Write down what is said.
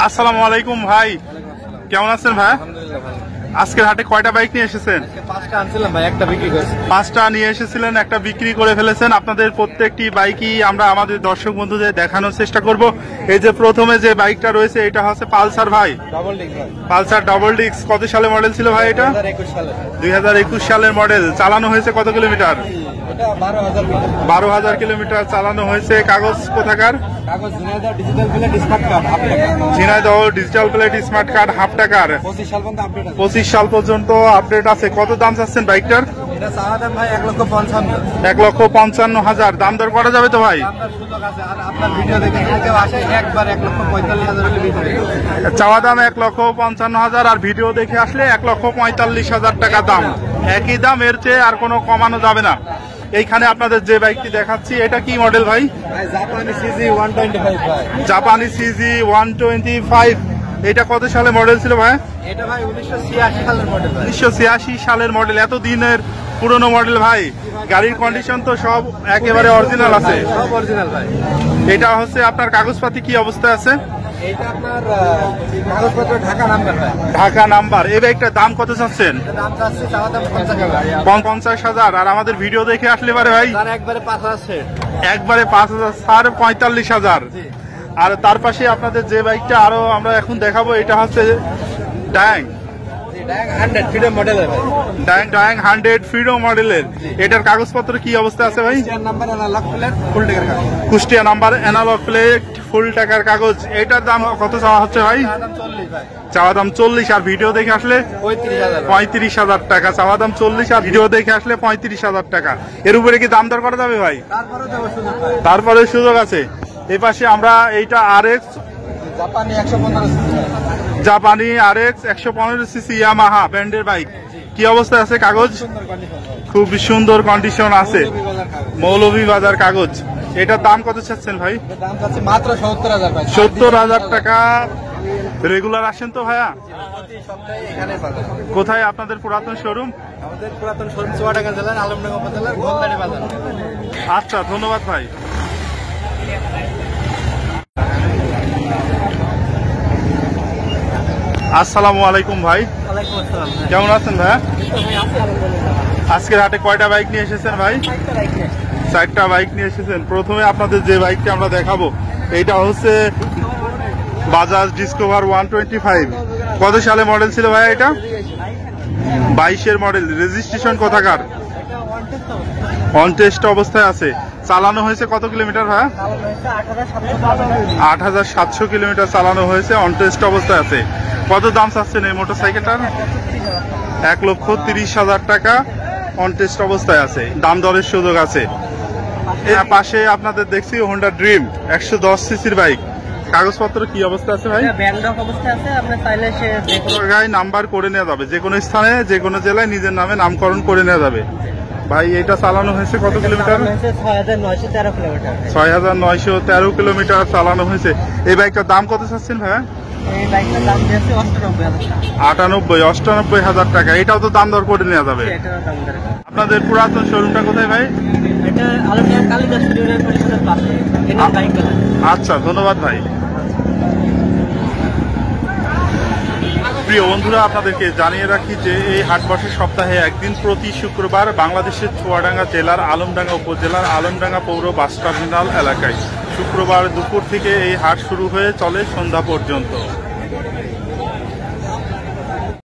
আসসালামু আলাইকুম ভাই, কেমন আছেন ভাই? আজকের হাটে কয়টা বাইক নিয়ে এসেছেন? 5টা আনছিলাম ভাই, একটা বিক্রি করেছি। 5টা নিয়ে এসেছিলেন, একটা বিক্রি করে ফেলেছেন। আপনাদের প্রত্যেকটি বাইকই আমরা আমাদের দর্শক বন্ধুদের দেখানোর চেষ্টা করব। এই যে প্রথমে যে বাইকটা রয়েছে এটা হচ্ছে পালসার ভাই, ডাবল ডিস্ক ভাই। Pulsar double disc. কত সালে মডেল ছিল ভাই এটা? 2021 সালে। 2021 সালের মডেল। চালানো হয়েছে কত কিলোমিটার? এটা 12,000 কিলোমিটার। 12,000 কিলোমিটার চালানো হয়েছে। কাগজ কোথাকার? কাগজ Jhenaidah digital plate smart card half টাকা। Jhenaidah digital plate smart card half টাকার। 25 সাল পর্যন্ত আপডেট আছে। 25 সাল পর্যন্ত আপডেট আছে। কত দাম চাচ্ছেন বাইকটার? এটা চাওয়া দাম ভাই 1,55,000। 1,55,000। দাম দর করা যাবে তো ভাই? আপনার সুযোগ আছে। আর আপনার ভিডিও দেখে যদি কেউ আসে একবার 1,45,000 হলে বিক্রি করবে। চাওয়া দাম 1,55,000 আর ভিডিও দেখে আসলে 1,45,000 টাকা দাম। একই দাম, এর চেয়ে আর কোনো কমানো যাবে না। এইখানে আপনাদের যে বাইকটি দেখাচ্ছি এটা কি মডেল ভাই? ভাই জাপানি সিজি 125 ভাই। জাপানি সিজি 125। এটা কত সালে মডেল ছিল ভাই? এটা ভাই 1986 সালের মডেল ভাই। 1986 সালের মডেল। এত দিনের পুরনো মডেল ভাই। গাড়ির কন্ডিশন তো সব একেবারে অরিজিনাল আছে? সব অরিজিনাল ভাই। এটা হচ্ছে আপনার কাগজপাতি কি অবস্থায় আছে? এইটা আপনার কাগজপত্র ঢাকা নাম্বার ভাই। ঢাকা নাম্বার। এই বাইকটার দাম কত চাচ্ছেন? দাম চাচ্ছি চাওয়া দাম 50,000। 50,000। আর আমাদের ভিডিও দেখে আসলে পারে ভাই তার একবারে 5,000 সেট। একবারে 5,000 ছাড়, 45,000। আর তার পাশে আপনাদের যে বাইকটা আরো আমরা এখন দেখাবো এটা হচ্ছে ডায়াং। ডায়াং 100 ফ্রিডম মডেলের ভাই। ডায়াং 100 ফ্রিডম মডেলের। এটার কাগজপত্র কি অবস্থা আছে ভাই? Kushtia number analogue plate full টাকার কাগজ। Kushtia number analogue plate full টাকার কাগজ। এটার দাম কত চাওয়া হচ্ছে ভাই? দাম 40 ভাই। চাওয়া দাম 40 আর ভিডিও দেখে আসলে 35,000। 35,000 টাকা। চাওয়া দাম 40 আর ভিডিও দেখে আসলে 35,000 টাকা। এর উপরে কি দাম দর করা যাবে ভাই? তারপরে দেব সুযোগ ভাই। তারপরে সুযোগ আছে। এই পাশে আমরা এইটা RX জাপানি 115 সিসি। জাপানি RX 115 সিসি ইয়ামাহা ব্র্যান্ডের বাইক। কি অবস্থায় আছে কাগজ? সুন্দর কন্ডিশন ভাই। খুব সুন্দর কন্ডিশন আছে। মৌলভীবাজার কাগজ। এটার দাম কত চাচ্ছেন ভাই? দাম চাচ্ছি মাত্র 70,000 ভাই। 70,000 টাকা। রেগুলার আসেন তো ভাইয়া? প্রতি সপ্তাহে এখানে পাবেন। কোথায় আপনাদের পুরাতন শোরুম? আমাদের পুরাতন শোরুম চুয়াডাঙ্গা জেলার আলমডাঙ্গা উপজেলার গোলদারি বাজার। আচ্ছা, ধন্যবাদ ভাই। আসসালামু আলাইকুম ভাই, ওয়ালাইকুম আসসালাম। কেমন আছেন ভাইয়া? ভাই আছি আলহামদুলিল্লাহ। আজকের হাটে কয়টা বাইক নিয়ে এসেছেন ভাই? 4টা বাইক নিয়ে এসেছেন। প্রথমে আপনাদের যে বাইকটা আমরা দেখাবো এইটা হচ্ছে বাজাজ ডিসকভার 125। কত সালে মডেল ছিল ভাই এটা? 22-এর মডেল। রেজিস্ট্রেশন কোথাকার? অন টেস্ট অবস্থায় আছে। চালানো হয়েছে কত কিলোমিটার ভাইয়া? 8,700 কিলোমিটার চালানো হয়েছে। অন টেস্ট অবস্থায় আছে। কত দাম চাচ্ছেন এই মোটরসাইকেলটার? 1,30,000 টাকা। অন টেস্ট অবস্থায় আছে। দাম দরের সুযোগ আছে। এর পাশে আপনাদের দেখছি হোন্ডা ড্রিম 110 সিসির বাইক। কাগজপত্র কি অবস্থা আছে ভাই? ব্যান্ডক অবস্থায় আছে। আপনি চাইলে সে যে কোনো জায়গায় নাম্বার করে নেওয়া যাবে, যে কোনো স্থানে যে কোনো জেলায় নিজের নামে নামকরণ করে নেওয়া যাবে। ভাই এটা চালানো হয়েছে কত কিলোমিটার? 6,913 কিলোমিটার। 6,913 কিলোমিটার চালানো হয়েছে। এই বাইকটার দাম কত চাচ্ছেন ভাইয়া? এই বাইকটার দাম দিয়েছে 98,000 টাকা। এটাও তো দাম দর করে নেওয়া যাবে। এটার দাম ধরে। আপনাদের পুরাতন শোরুমটা কোথায় ভাই? এটা আলমডাঙ্গা কালিদাস ইউনিয়ন পরিষদের পাশে। এটা বাইক বাজার। আচ্ছা, ধন্যবাদ ভাই। প্রিয় বন্ধুরা, আপনাদেরকে জানিয়ে রাখি যে এই হাট বসে সপ্তাহে একদিন প্রতি শুক্রবার বাংলাদেশের চুয়াডাঙ্গা জেলার আলমডাঙ্গা উপজেলার আলমডাঙ্গা পৌর বাস টার্মিনাল এলাকায়। শুক্রবার দুপুর থেকে এই হাট শুরু হয়ে চলে সন্ধ্যা পর্যন্ত।